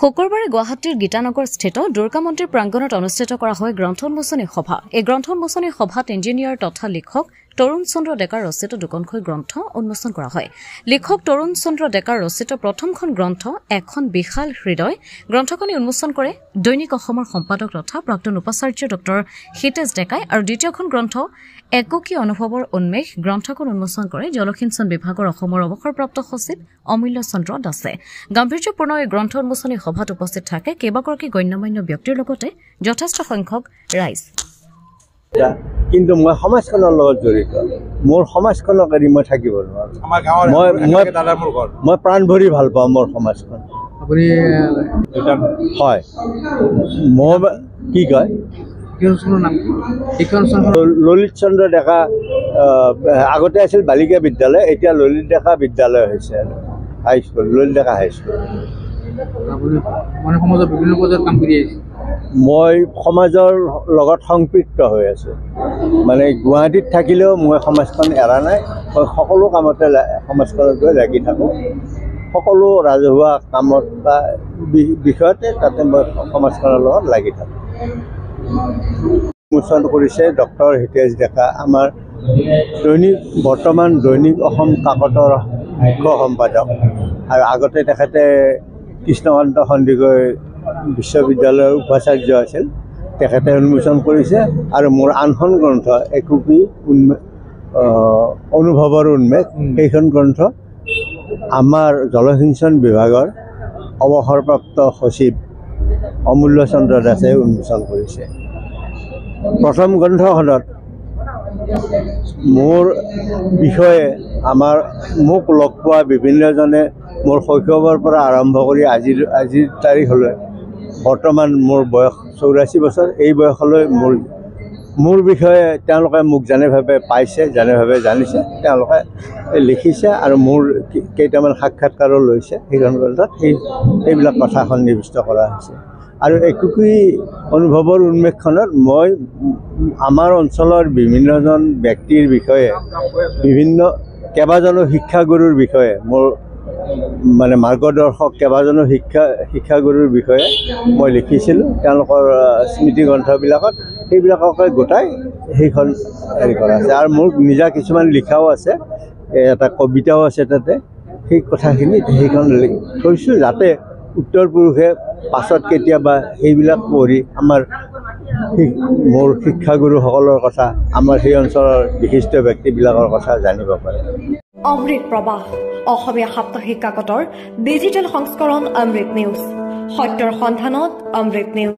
শুকুৰবাৰে গুৱাহাটীৰ গীতানগৰস্থিত দুৰ্গা মন্দিৰ প্ৰাংগণত অনুষ্ঠিত কৰা হয় গ্ৰন্থ উন্মোচনী সভা। এই গ্ৰন্থ উন্মোচনী সভাত ইঞ্জিনিয়াৰ তথা লিখক তৰুণ চন্দ্ৰ ডেকাৰ ৰচিত দুখনকৈ গ্ৰন্থ উন্মোচন কৰা হয়। লিখক তৰুণ চন্দ্ৰ ডেকাৰ ৰচিত প্ৰথমখন গ্ৰন্থ এখন বিশাল হৃদয় গ্ৰন্থখনি উন্মোচন কৰে দৈনিক অসমৰ সম্পাদক তথা প্ৰাক্তন উপাচাৰ্য ডক্টৰ হিতেশ ডেকাই আৰু দ্বিতীয়খন গ্ৰন্থ এককী অনুভৱৰ উন্মেষ গ্ৰন্থখন উন্মোচন কৰে জলসিঞ্চন বিভাগৰ অসমৰ অৱসৰপ্ৰাপ্ত সচিব অমূল্য চন্দ্ৰ দাসে। গাম্ভীৰ্যপূৰ্ণ এই গ্ৰন্থ উন্মোচনী সভাত উপস্থিত থাকে কেইবাগৰাকী গণ্যমান্য ব্যক্তিৰ লগতে যথেষ্ট সংখ্যক ৰাইজ। কিন্তু মই সমাজখনৰ লগত জড়িত, মোৰ সমাজখনক এৰি মই থাকিব নোৱাৰোঁ। মই প্ৰাণ ভৰি ভাল পাওঁ মোৰ সমাজখন। হয়, মই কি কয় ললিত চন্দ্ৰ ডেকা আগতে আছিল বালিকা বিদ্যালয়, এতিয়া ললিত ডেকা বিদ্যালয় হৈছে আৰু হাইস্কুল, ললিত ডেকা হাইস্কুল। সমাজৰ বিভিন্ন পৰ্যায়ত কাম কৰি আহিছে। মই সমাজৰ লগত সম্পৃক্ত হৈ আছোঁ, মানে গুৱাহাটীত থাকিলেও মই সমাজখন এৰা নাই। মই সকলো কামতে সমাজখনত গৈ লাগি থাকোঁ, সকলো ৰাজহুৱা কামত বা বিষয়তে তাতে মই সমাজখনৰ লগত লাগি থাকোঁ। উন্মোচন কৰিছে ডক্টৰ হিতেশ ডেকা, আমাৰ বৰ্তমান দৈনিক অসম কাকতৰ মুখ্য সম্পাদক, আৰু আগতে তেখেতে কৃষ্ণকান্ত সন্দিকৈ বিশ্ববিদ্যালয়ৰ উপাচাৰ্য আছিল, তেখেতে উন্মোচন কৰিছে। আৰু মোৰ আনখন গ্ৰন্থ এককী অনুভৱৰ উন্মেষ, সেইখন গ্ৰন্থ আমাৰ জলসিঞ্চন বিভাগৰ অৱসৰপ্ৰাপ্ত সচিব অমূল্য চন্দ্ৰ দাসে উন্মোচন কৰিছে। প্ৰথম গ্ৰন্থখনত মোৰ বিষয়ে মোক লগ পোৱা বিভিন্নজনে মোৰ শৈশৱৰ পৰা আৰম্ভ কৰি আজিৰ তাৰিখলৈ, বৰ্তমান মোৰ বয়স 84 বছৰ, এই বয়সলৈ মোৰ বিষয়ে তেওঁলোকে মোক যেনেভাৱে পাইছে, যেনেভাৱে জানিছে, তেওঁলোকে লিখিছে আৰু মোৰ কেইটামান সাক্ষাৎকাৰো লৈছে। সেইখন গ্ৰন্থত সেইবিলাক কথা সন্নিৱিষ্ট কৰা হৈছে। আৰু এককী অনুভৱৰ উন্মেষখনত মই আমাৰ অঞ্চলৰ বিভিন্নজন ব্যক্তিৰ বিষয়ে, কেইবাজনো শিক্ষাগুৰুৰ বিষয়ে, মোৰ মানে মাৰ্গদৰ্শক কেইবাজনো শিক্ষাগুৰুৰ বিষয়ে মই লিখিছিলোঁ তেওঁলোকৰ স্মৃতি গ্ৰন্থবিলাকত, সেইবিলাককে গোটাই সেইখন হেৰি কৰা আছে। আৰু মোৰ নিজা কিছুমান লিখাও আছে, এটা কবিতাও আছে তাতে। সেই কথাখিনি সেইখন থৈছোঁ যাতে উত্তৰ পুৰুষে পাছত কেতিয়াবা সেইবিলাক পঢ়ি মোৰ শিক্ষাগুৰুসকলৰ কথা, আমাৰ সেই অঞ্চলৰ বিশিষ্ট ব্যক্তিবিলাকৰ কথা জানিব পাৰে। অমৃত প্ৰবাহ অসমীয়া সাপ্তাহিক কাকতৰ ডিজিটেল সংস্কৰণ অমৃত নিউজ, সত্যৰ সন্ধানত অমৃত নিউজ।